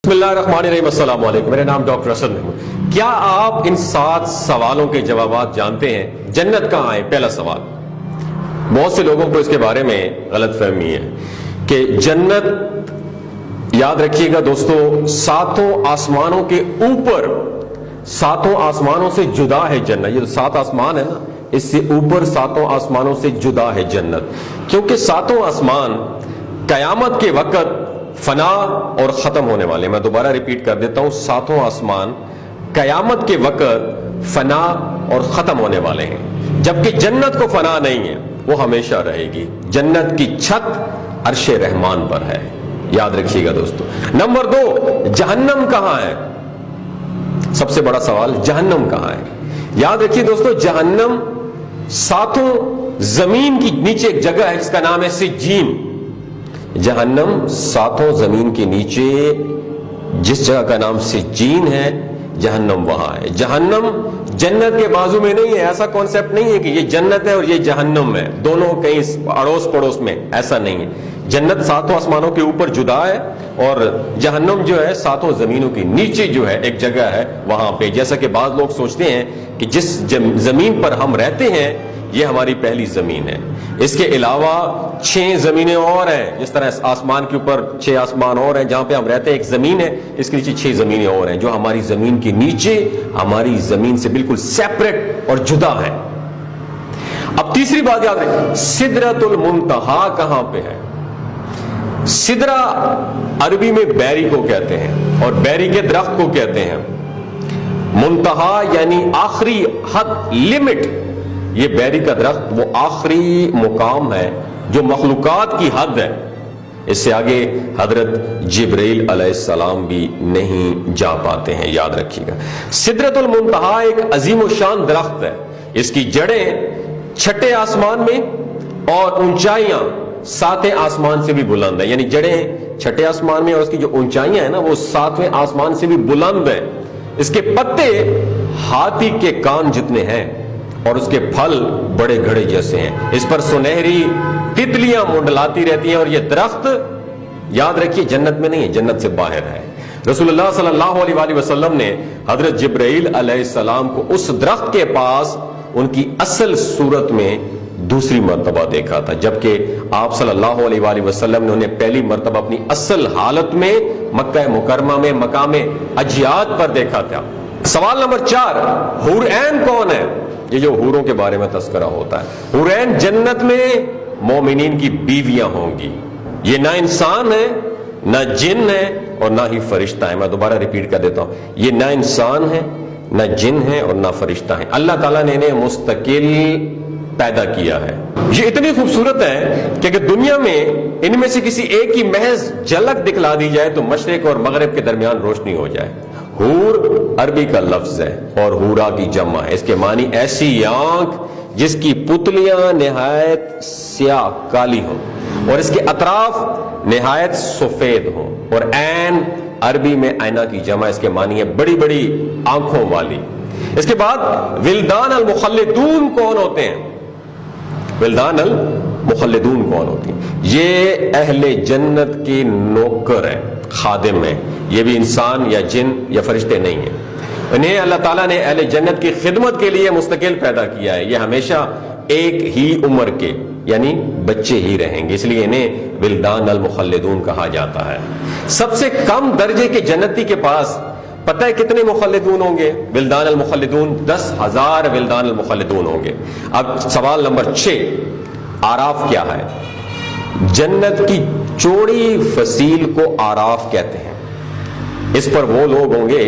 بسم اللہ الرحمن الرحیم، السلام علیکم۔ میرا نام ڈاکٹر اسد محمود۔ کیا آپ ان 7 سوالوں کے جوابات جانتے ہیں؟ جنت کہاں ہے؟ پہلا سوال۔ بہت سے لوگوں کو اس کے بارے میں غلط فہمی ہے کہ جنت، یاد رکھیے گا دوستو، 7 آسمانوں کے اوپر، 7 آسمانوں سے جدا ہے جنت۔ یہ 7 آسمان ہے نا، اس سے اوپر 7 آسمانوں سے جدا ہے جنت، کیونکہ 7 آسمان قیامت کے وقت فنا اور ختم ہونے والے ہیں۔ میں دوبارہ ریپیٹ کر دیتا ہوں، 7 آسمان قیامت کے وقت فنا اور ختم ہونے والے ہیں، جبکہ جنت کو فنا نہیں ہے، وہ ہمیشہ رہے گی۔ جنت کی چھت عرش رحمان پر ہے، یاد رکھیے گا دوستو۔ نمبر 2، جہنم کہاں ہے؟ سب سے بڑا سوال، جہنم کہاں ہے؟ یاد رکھیے دوستو، جہنم 7 زمین کی نیچے ایک جگہ ہے جس کا نام ہے سجین۔ جہنم 7 زمین کے نیچے جس جگہ کا نام سجین ہے، جہنم وہاں ہے۔ جہنم جنت کے بازو میں نہیں ہے، ایسا کانسیپٹ نہیں ہے کہ یہ جنت ہے اور یہ جہنم ہے، دونوں کہیں اڑوس پڑوس میں، ایسا نہیں ہے۔ جنت 7 آسمانوں کے اوپر جدا ہے، اور جہنم جو ہے 7 زمینوں کے نیچے جو ہے ایک جگہ ہے وہاں پہ۔ جیسا کہ بعض لوگ سوچتے ہیں کہ جس زمین پر ہم رہتے ہیں یہ ہماری پہلی زمین ہے، اس کے علاوہ 6 زمینیں اور ہیں، جس طرح آسمان کے اوپر 6 آسمان اور ہیں جہاں پہ ہم رہتے ہیں، ایک زمین ہے، اس کے نیچے 6 زمینیں اور ہیں جو ہماری زمین کے نیچے، ہماری زمین سے بالکل سیپریٹ اور جدا ہے۔ اب تیسری بات یاد رکھیں، سدرۃ المنتہا کہاں پہ ہے؟ سدرہ عربی میں بیری کو کہتے ہیں، اور بیری کے درخت کو کہتے ہیں۔ منتہا یعنی آخری حد، لمٹ۔ یہ بیری کا درخت وہ آخری مقام ہے جو مخلوقات کی حد ہے، اس سے آگے حضرت جبرائیل علیہ السلام بھی نہیں جا پاتے ہیں، یاد رکھیے گا۔ سدرۃ المنتہا ایک عظیم و شان درخت ہے، اس کی جڑیں 6 آسمان میں اور اونچائیاں 7 آسمان سے بھی بلند ہے، یعنی جڑیں 6 آسمان میں اور اس کی جو اونچائیاں ہیں نا وہ 7ویں آسمان سے بھی بلند ہے۔ اس کے پتے ہاتھی کے کان جتنے ہیں اور اس کے پھل بڑے گھڑے جیسے ہیں، اس پر سنہری تتلیاں منڈلاتی رہتی ہیں، اور یہ درخت یاد رکھیے جنت میں نہیں ہے، جنت سے باہر ہے۔ رسول اللہ صلی اللہ علیہ وآلہ وسلم نے حضرت جبرائیل علیہ السلام کو اس درخت کے پاس ان کی اصل صورت میں دوسری مرتبہ دیکھا تھا، جبکہ آپ صلی اللہ علیہ وآلہ وسلم نے انہیں پہلی مرتبہ اپنی اصل حالت میں مکہ مکرمہ میں مقام اجیاد پر دیکھا تھا۔ سوال نمبر 4، حور عین کون ہے؟ یہ جو حوروں کے بارے میں تذکرہ ہوتا ہے، حور عین جنت میں مومنین کی بیویاں ہوں گی۔ یہ نہ انسان ہے، نہ جن ہے، اور نہ ہی فرشتہ ہے۔ میں دوبارہ ریپیٹ کر دیتا ہوں، یہ نہ انسان ہے، نہ جن ہے، اور نہ فرشتہ ہے۔ اللہ تعالیٰ نے انہیں مستقل پیدا کیا ہے۔ یہ اتنی خوبصورت ہے کہ اگر دنیا میں ان میں سے کسی ایک کی محض جھلک دکھلا دی جائے تو مشرق اور مغرب کے درمیان روشنی ہو جائے۔ حور عربی کا لفظ ہے اور حورا کی جمع ہے، اس کے معنی ایسی آنکھ جس کی پتلیاں نہایت سیاہ کالی ہوں اور اس کے اطراف نہایت سفید ہوں، اور عین عربی میں آئینہ کی جمع، اس کے معنی ہے بڑی بڑی آنکھوں والی۔ اس کے بعد ولدان المخلدون کون ہوتے ہیں؟ ولدان المخلدون کون ہوتی ہیں؟ یہ اہل جنت کی نوکر ہے، خادم ہے، یہ بھی انسان یا جن یا فرشتے نہیں ہیں۔ انہیں اللہ تعالیٰ نے اہل جنت کی خدمت کے لیے مستقل پیدا کیا ہے، یہ ہمیشہ ایک ہی عمر کے یعنی بچے ہی رہیں گے، اس لیے انہیں ولدان المخلدون کہا جاتا ہے۔ سب سے کم درجے کے جنتی کے پاس پتہ ہے کتنے مخلدون ہوں گے؟ ولدان المخلدون 10,000 ولدان المخلدون ہوں گے۔ اب سوال نمبر 6، آراف کیا ہے؟ جنت کی چوڑی فصیل کو آراف کہتے ہیں۔ اس پر وہ لوگ ہوں گے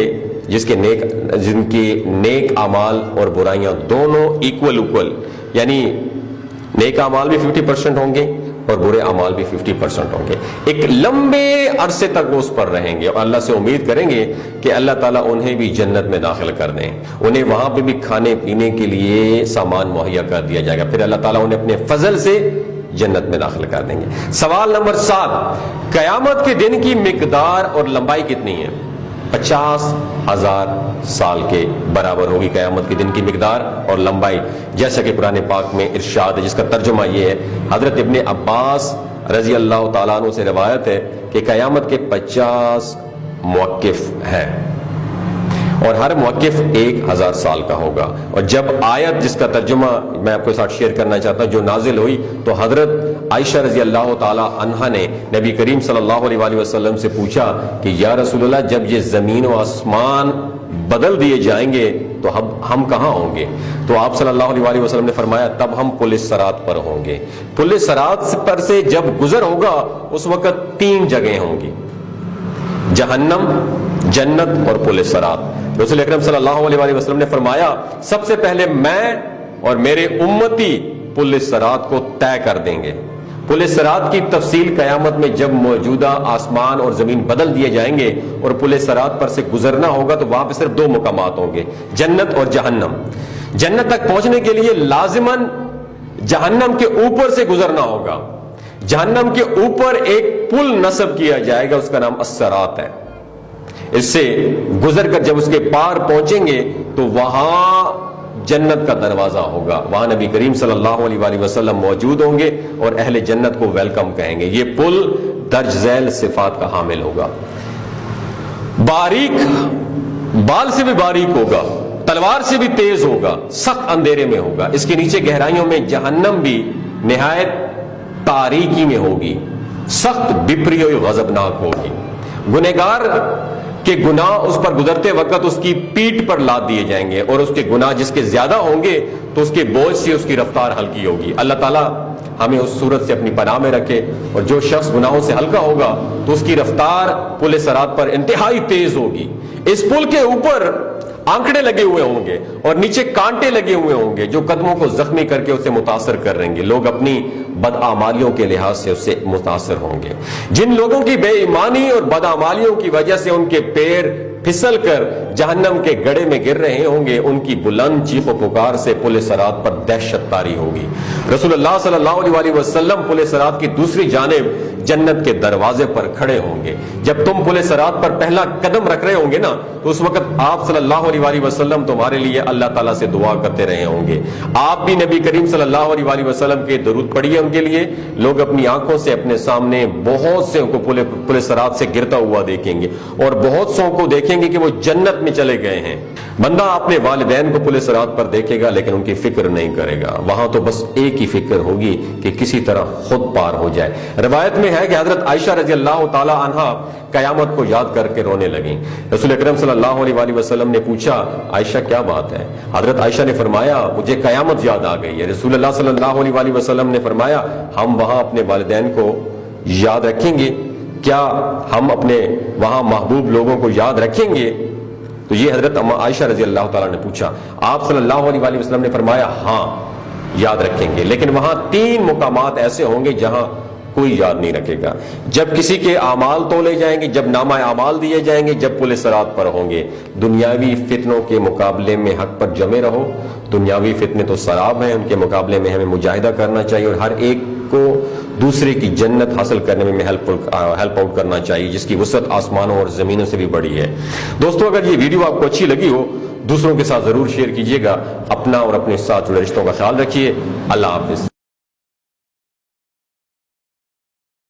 جن کی نیک اعمال اور برائیاں دونوں ایکول، یعنی نیک اعمال بھی 50% ہوں گے اور برے اعمال بھی 50% ہوں گے۔ ایک لمبے عرصے تک وہ اس پر رہیں گے، اور اللہ سے امید کریں گے کہ اللہ تعالیٰ انہیں بھی جنت میں داخل کر دیں، انہیں وہاں پہ بھی کھانے پینے کے لیے سامان مہیا کر دیا جائے گا، پھر اللہ تعالیٰ انہیں اپنے فضل سے جنت میں داخل کر دیں گے۔ سوال نمبر 7، قیامت کے دن کی مقدار اور لمبائی کتنی ہے؟ 50,000 سال کے برابر ہوگی قیامت کے دن کی مقدار اور لمبائی، جیسا کہ قرآن پاک میں ارشاد ہے، جس کا ترجمہ یہ ہے۔ حضرت ابن عباس رضی اللہ تعالیٰ عنہ سے روایت ہے کہ قیامت کے 50 موقف ہے اور ہر موقف 1000 سال کا ہوگا. اور جب آیت جس کا ترجمہ میں آپ کے ساتھ شیئر کرنا چاہتا ہوں جو نازل ہوئی تو حضرت عائشہ رضی اللہ تعالی عنہا نے نبی کریم صلی اللہ علیہ وآلہ وسلم سے پوچھا کہ یا رسول اللہ جب یہ زمین و آسمان بدل دیے جائیں گے تو ہم کہاں ہوں گے؟ تو آپ صلی اللہ علیہ وآلہ وسلم نے فرمایا تب ہم پل صراط پر ہوں گے. پل صراط پر سے جب گزر ہوگا اس وقت 3 جگہیں ہوں گی، جہنم، جنت اور پل صراط. رسول اکرم صلی اللہ علیہ وآلہ وسلم نے فرمایا سب سے پہلے میں اور میرے امتی پل صراط کو طے کر دیں گے. پل صراط کی تفصیل قیامت میں جب موجودہ آسمان اور زمین بدل دیے جائیں گے اور پل صراط پر سے گزرنا ہوگا تو وہاں پہ صرف 2 مقامات ہوں گے، جنت اور جہنم. جنت تک پہنچنے کے لیے لازماً جہنم کے اوپر سے گزرنا ہوگا. جہنم کے اوپر ایک پل نصب کیا جائے گا، اس کا نام الصراط ہے. اس سے گزر کر جب اس کے پار پہنچیں گے تو وہاں جنت کا دروازہ ہوگا، وہاں نبی کریم صلی اللہ علیہ وآلہ وسلم موجود ہوں گے اور اہل جنت کو ویلکم کہیں گے. یہ پل درج ذیل صفات کا حامل ہوگا، باریک، بال سے بھی باریک ہوگا، تلوار سے بھی تیز ہوگا، سخت اندھیرے میں ہوگا. اس کے نیچے گہرائیوں میں جہنم بھی نہایت تاریکی میں ہوگی، سخت بپری و غضبناک ہوگی. گنہگار کہ گناہ اس پر گزرتے وقت اس کی پیٹھ پر لاد دیے جائیں گے اور اس کے گناہ جس کے زیادہ ہوں گے تو اس کے بوجھ سے اس کی رفتار ہلکی ہوگی. اللہ تعالیٰ ہمیں اس صورت سے اپنی پناہ میں رکھے. اور جو شخص گناہوں سے ہلکا ہوگا تو اس کی رفتار پل صراط پر انتہائی تیز ہوگی. اس پل کے اوپر آنکڑے لگے ہوئے ہوں گے اور نیچے کانٹے لگے ہوئے ہوں گے جو قدموں کو زخمی کر کے اسے متاثر کر رہیں گے. لوگ اپنی بدعمالیوں کے لحاظ سے اس سے متاثر ہوں گے. جن لوگوں کی بے ایمانی اور بدعمالیوں کی وجہ سے ان کے پیر پھسل کر جہنم کے گڑھے میں گر رہے ہوں گے ان کی بلند چیخ و پکار سے پل صراط پر دہشت طاری ہوگی. رسول اللہ صلی اللہ علیہ وآلہ وسلم پل صراط کی دوسری جانب جنت کے دروازے پر کھڑے ہوں گے. جب تم پل صراط پر پہلا قدم رکھ رہے ہوں گے نا تو اس وقت آپ صلی اللہ علیہ وآلہ وسلم تمہارے لیے اللہ تعالیٰ سے دعا کرتے رہے ہوں گے. آپ بھی نبی کریم صلی اللہ علیہ وآلہ وسلم کے درود پڑھیے ان کے لیے. لوگ اپنی آنکھوں سے اپنے سامنے بہت سے کو پل صراط سے گرتا ہوا دیکھیں گے اور بہت سو کو دیکھیں گے کہ وہ جنت میں چلے گئے ہیں. بندہ اپنے والدین کو پل صراط پر دیکھے گا لیکن ان کی فکر نہیں کرے گا. وہاں تو بس ایک ہی فکر ہوگی کہ کسی طرح خود پار ہو جائے. روایت میں ہے کہ حضرت عائشہ رضی اللہ تعالی عنہا قیامت کو یاد کر کے رونے لگیں. رسول اکرم صلی اللہ علیہ وآلہ وسلم نے پوچھا عائشہ کیا بات ہے؟ حضرت عائشہ نے فرمایا مجھے قیامت یاد آ گئی ہے. رسول اللہ صلی اللہ علیہ وآلہ وسلم نے فرمایا ہم وہاں اپنے والدین کو یاد رکھیں گے؟ کیا ہم اپنے وہاں محبوب لوگوں کو یاد رکھیں گے؟ تو یہ حضرت عائشہ رضی اللہ تعالیٰ نے پوچھا. آپ صلی اللہ علیہ وآلہ وسلم نے فرمایا ہاں یاد رکھیں گے، لیکن وہاں 3 مقامات ایسے ہوں گے جہاں کوئی یاد نہیں رکھے گا. جب کسی کے اعمال تولے جائیں گے، جب نامہ اعمال دیے جائیں گے، جب پل صراط پر ہوں گے. دنیاوی فتنوں کے مقابلے میں حق پر جمے رہو. دنیاوی فتنے تو سراب ہیں، ان کے مقابلے میں ہمیں مجاہدہ کرنا چاہیے اور ہر ایک کو دوسرے کی جنت حاصل کرنے میں ہیلپ آؤٹ کرنا چاہیے جس کی وسعت آسمانوں اور زمینوں سے بھی بڑی ہے. دوستو اگر یہ ویڈیو آپ کو اچھی لگی ہو دوسروں کے ساتھ ضرور شیئر کیجیے گا. اپنا اور اپنے ساتھ جڑے رشتوں کا خیال رکھیے. اللہ حافظ.